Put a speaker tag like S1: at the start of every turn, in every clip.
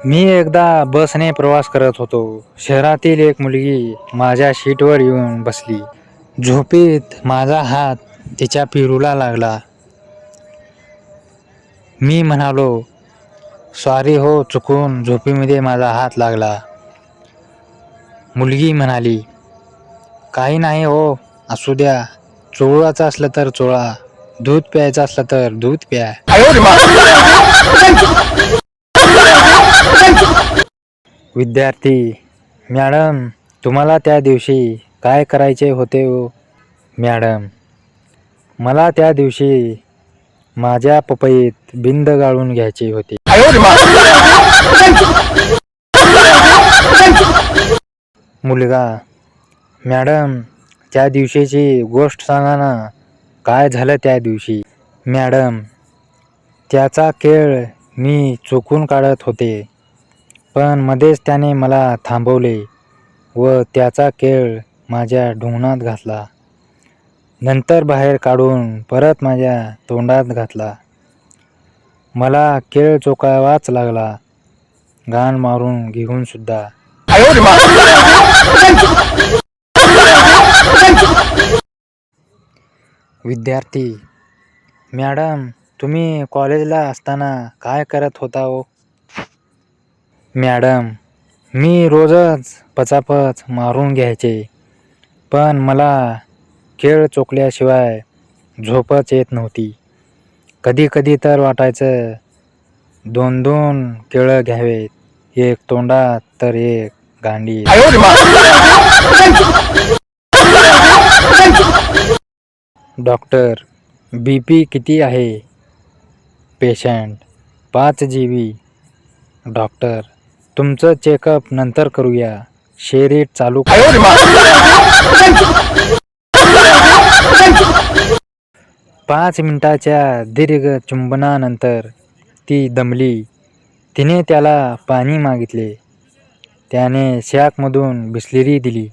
S1: मी एकदा बसने प्रवास करत होतो. शहरातील एक मुलगी माझ्या शीटवर येऊन बसली. झोपेत माझा हात तिच्या पिरूला लागला. मी म्हणालो, "सॉरी हो, चुकून झोपेमध्ये माझा हात लागला." मुलगी म्हणाली, "काही नाही हो, असू द्या. चोळाचं असलं तर चोळा, दूध प्यायचं असलं तर दूध प्या." विद्यार्थी: मॅडम, तुम्हाला त्या दिवशी काय करायचे होते हो? मॅडम: मला त्या दिवशी माझ्या पपईत बिंद गाळून घ्यायची होती. मुलगा: मॅडम, त्या दिवशीची गोष्ट सांगा ना, काय झालं त्या दिवशी? मॅडम: त्याचा केळ मी चुकून काढत होते, पण मध्येच त्याने मला थांबवले व त्याचा केळ माझ्या ढुंगणात घातला. नंतर बाहेर काढून परत माझ्या तोंडात घातला. मला केळ चोकावाच लागला, घाण मारून घेऊन सुद्धा. विद्यार्थी: मॅडम, तुम्ही कॉलेजला असताना काय करत होता हो? मॅडम: मी रोजच पचापच मारून घ्यायचे, पण मला केळ चोखल्याशिवाय झोपच येत नव्हती. कधी कधी तर वाटायचं 2-2 केळं घ्यावेत, एक तोंडात तर एक गांडीत. डॉक्टर: BP किती आहे? Patient: 5 GB. डॉक्टर: तुमचं चेकअप नंतर करूया, शेरीट चालू करा. 5 मिनिटाच्या दीर्घ चुंबनानंतर ती दमली. तिने त्याला पाणी मागितले. त्याने शॅकमधून बिस्लरी दिली.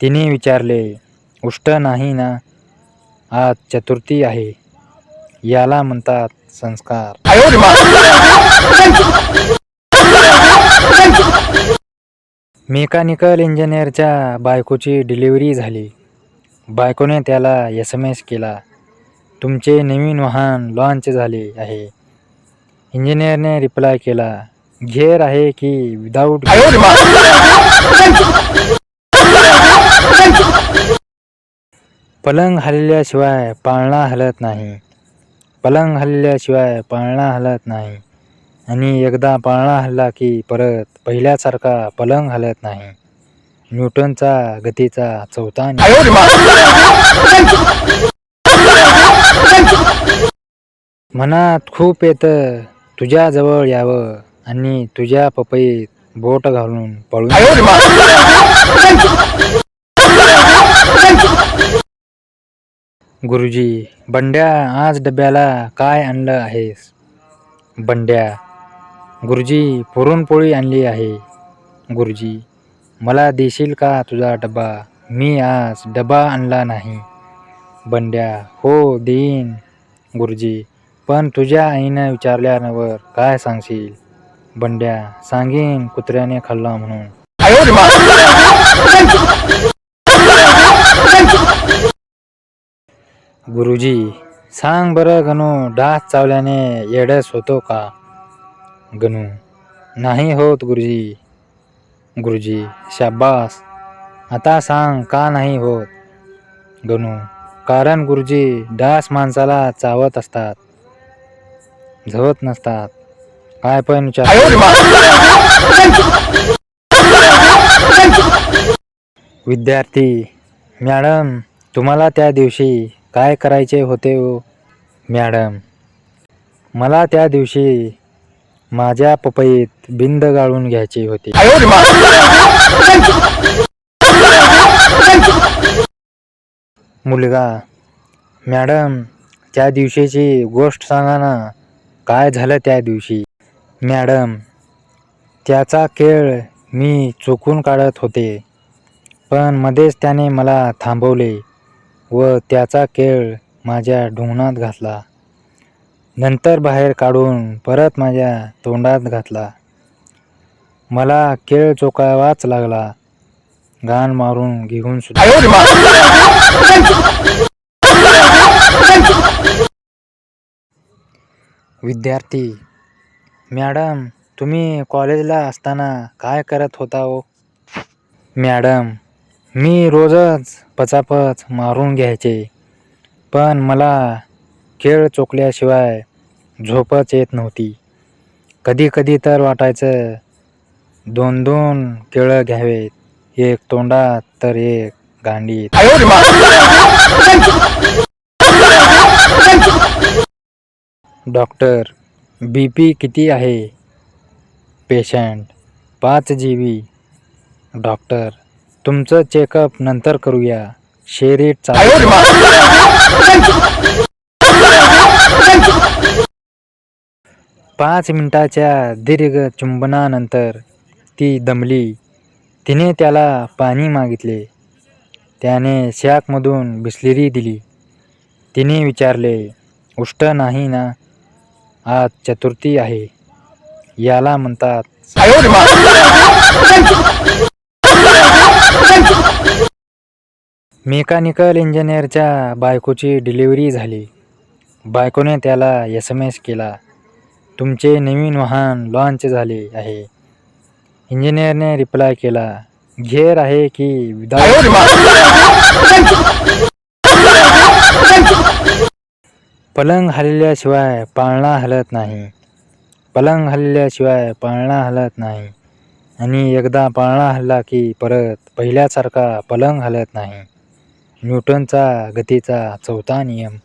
S1: तिने विचारले, "उष्ट नाही ना? आज चतुर्थी आहे. याला म्हणतात संस्कार." मेकॅनिकल इंजिनिअरच्या बायकोची डिलिव्हरी झाली. बायकोने त्याला SMS केला, "तुमचे नवीन वाहन लॉन्च झाले आहे." इंजिनिअरने रिप्लाय केला, "गिअर आहे की विदाऊट गिअर?" पलंग हलल्याशिवाय पाळणा हलत नाही. पलंग हलल्याशिवाय पाळणा हलत नाही. आणि एकदा पाळणा हलला की परत पहिल्यासारखा पलंग हलत नाही. न्यूटनचा गतीचा चौथा नियम. मनात खूप येतं तुझ्याजवळ यावं आणि तुझ्या पपईत बोट घालून पळून. गुरुजी: बंड्या, आज डब्याला काय आणलं आहेस? बंड्या: गुरुजी, पुरणपोळी आणली आहे. गुरुजी: मला देशील का तुझा डबा? मी आज डबा आणला नाही. बंड्या: हो, देईन गुरुजी, पण तुझ्या आईनं विचारल्यावर काय सांगशील? बंड्या: सांगीन कुत्र्याने खाल्ला म्हणून. गुरुजी: सांग बरं गणू, डास चावल्याने एडस होतो का? गणू: नाही होत गुरुजी. गुरुजी: शाब्बास. आता सांग का नाही होत? गणू: कारण गुरुजी, डास माणसाला चावत असतात, झवत नसतात. काय पण विचार. विद्यार्थी: मॅडम, तुम्हाला त्या दिवशी काय करायचे होते हो? मॅडम: मला त्या दिवशी माझ्या पपईत बिंद गाळून घ्यायची होती. मुलगा: मॅडम, त्या दिवशीची गोष्ट सांगा ना, काय झालं त्या दिवशी? मॅडम: त्याचा केळ मी चुकून काढत होते, पण मध्येच त्याने मला थांबवले व त्याचा केळ माझ्या ढुंगणात घातला. नंतर बाहेर काढून परत माझ्या तोंडात घातला. मला खेळ चोकावाच लागला. गाण मारून घेऊन सुद्धा. विद्यार्थी: मॅडम, तुम्ही कॉलेजला असताना काय करत होता हो? मॅडम: मी रोजच पचापच मारून घ्यायचे, पण मला खेळ चोकल्याशिवाय झोपच येत नव्हती. कधी कधी तर वाटायचं 2-2 केळं घ्यावेत, एक तोंडात तर एक गांडीत. डॉक्टर: BP किती आहे? Patient: 5 GB. डॉक्टर: तुमचं चेकअप नंतर करूया, शेरीट चालू. 5 मिनिटाच्या दीर्घ चुंबनानंतर ती दमली. तिने त्याला पाणी मागितले. त्याने शॅकमधून बिस्लरी दिली. तिने विचारले, उष्ट नाही ना? आज चतुर्थी आहे. याला म्हणतात. मेकॅनिकल इंजिनिअरच्या बायकोची डिलिव्हरी झाली. बायकोने त्याला SMS केला, तुमचे नवीन वाहन लॉन्च झाले आहे. इंजिनिअरने रिप्लाय केला, गिअर आहे की विदाउट? पलंग हलल्याशिवाय पाळणा हलत नाही. पलंग हलल्याशिवाय पाळणा हलत नाही. आणि एकदा पाळणा हलला की परत पहिल्यासारखा पलंग हलत नाही. न्यूटनचा गतीचा 4था नियम.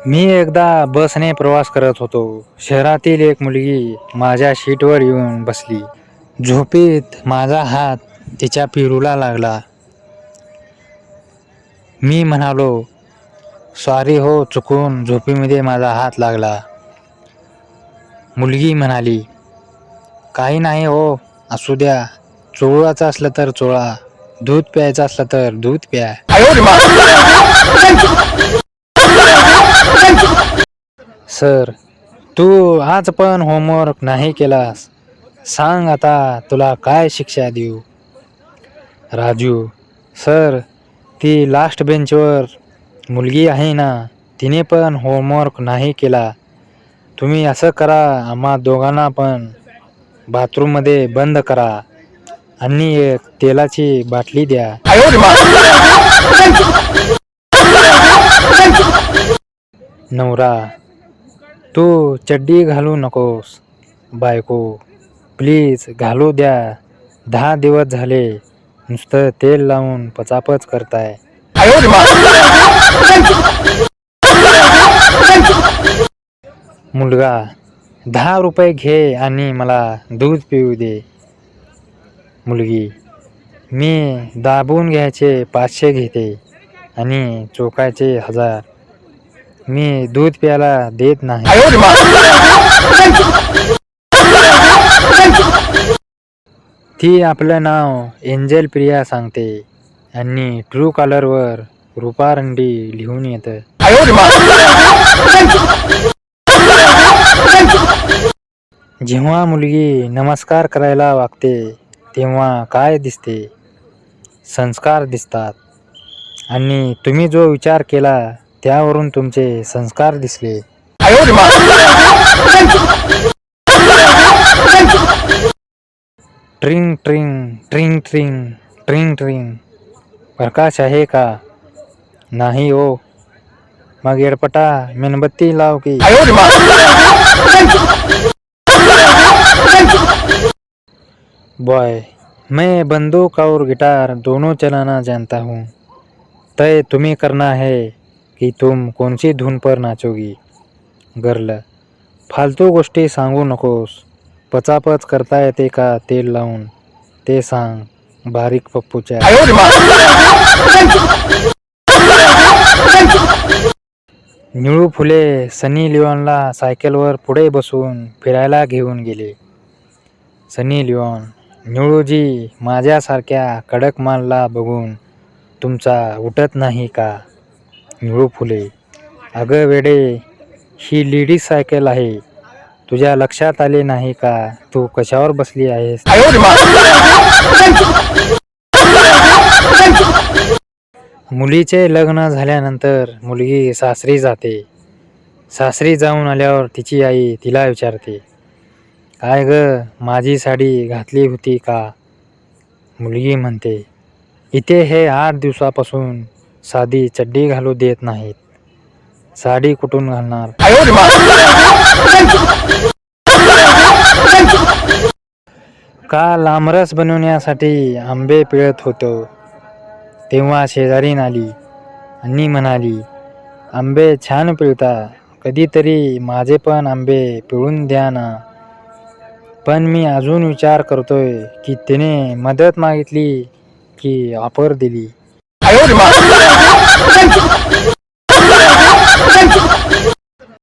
S1: मी एकदा बसने प्रवास करत होतो. शहरातील एक मुलगी माझ्या सीटवर येऊन बसली. झोपेत माझा हात तिच्या पिरूला लागला. मी म्हणालो, सॉरी हो, चुकून झोपेमध्ये माझा हात लागला. मुलगी म्हणाली, काही नाही हो, असू द्या. चोळाचं असलं तर चोळा, दूध प्यायचं असलं तर दूध प्या. सर, तू आज पण होमवर्क नाही केलास. सांग आता तुला काय शिक्षा देऊ? राजू: सर, ती लास्ट बेंचवर मुलगी आहे ना, तिने पण होमवर्क नाही केला. तुम्ही असं करा, आम्हा दोघांना पण बाथरूममध्ये बंद करा आणि एक तेलाची बाटली द्या. नवरा: तू चड्डी घालू नकोस. बायको: प्लीज घालू द्या. 10 दिवस झाले नुसतं तेल लावून पचापच करताय. मुलगा: 10 रुपये घे आणि मला दूध पिऊ दे. मुलगी: मी दाबून घ्यायचे 500 घेते आणि चोकायचे 1000. मी दूध प्यायला देत नाही. ती आपलं नाव एंजल प्रिया सांगते आणि ट्रू कॉलरवर रुपारंडी लिहून येतं. जेव्हा मुलगी नमस्कार करायला वागते तेव्हा काय दिसते? संस्कार दिसतात. आणि तुम्ही जो विचार केला त्यावरून तुमचे संस्कार दिसले. ट्रिंग ट्रिंग ट्रिंग ट्रिंग ट्रिंग ट्रिंग. प्रकाश आहे का? नाही हो. मग येडपटा मेणबत्ती लाव की. बॉय: मैं बंदूक और गिटार दोनों चलाना जानता हूँ. तय तुम्हें करना है कि तुम कौन सी धुन पर नाचोगी. गर्ल: फालतू गोष्टी सांगू नकोस. पचापच करता येते का तेल लावून ते सांग, बारीक पप्पूच्या. निळू फुले सनी लिओनला सायकलवर पुढे बसून फिरायला घेऊन गेले. सनी लिओन: निळूजी, माझ्यासारख्या कडक मालला बघून तुमचा उठत नाही का? निळू फुले: अगं वेडे, ही लेडीज सायकल आहे. तुझ्या लक्षात आले नाही का तू कशावर बसली आहेस? मुलीचे लग्न झाल्यानंतर मुलगी सासरी जाते. सासरी जाऊन आल्यावर तिची आई तिला विचारते, काय ग, माझी साडी घातली होती का? मुलगी म्हणते, इथे हे 8 दिवसापासून साधी चड्डी घालू देत नाहीत. साडी कुठून घालणार? काल आमरस बनवण्यासाठी आंबे पिळत होतो तेव्हा शेजारीन आली आणि म्हणाली, आंबे छान पिळता, कधीतरी माझे पण आंबे पिळून द्या ना. पण मी अजून विचार करतोय की तिने मदत मागितली की ऑफर दिली.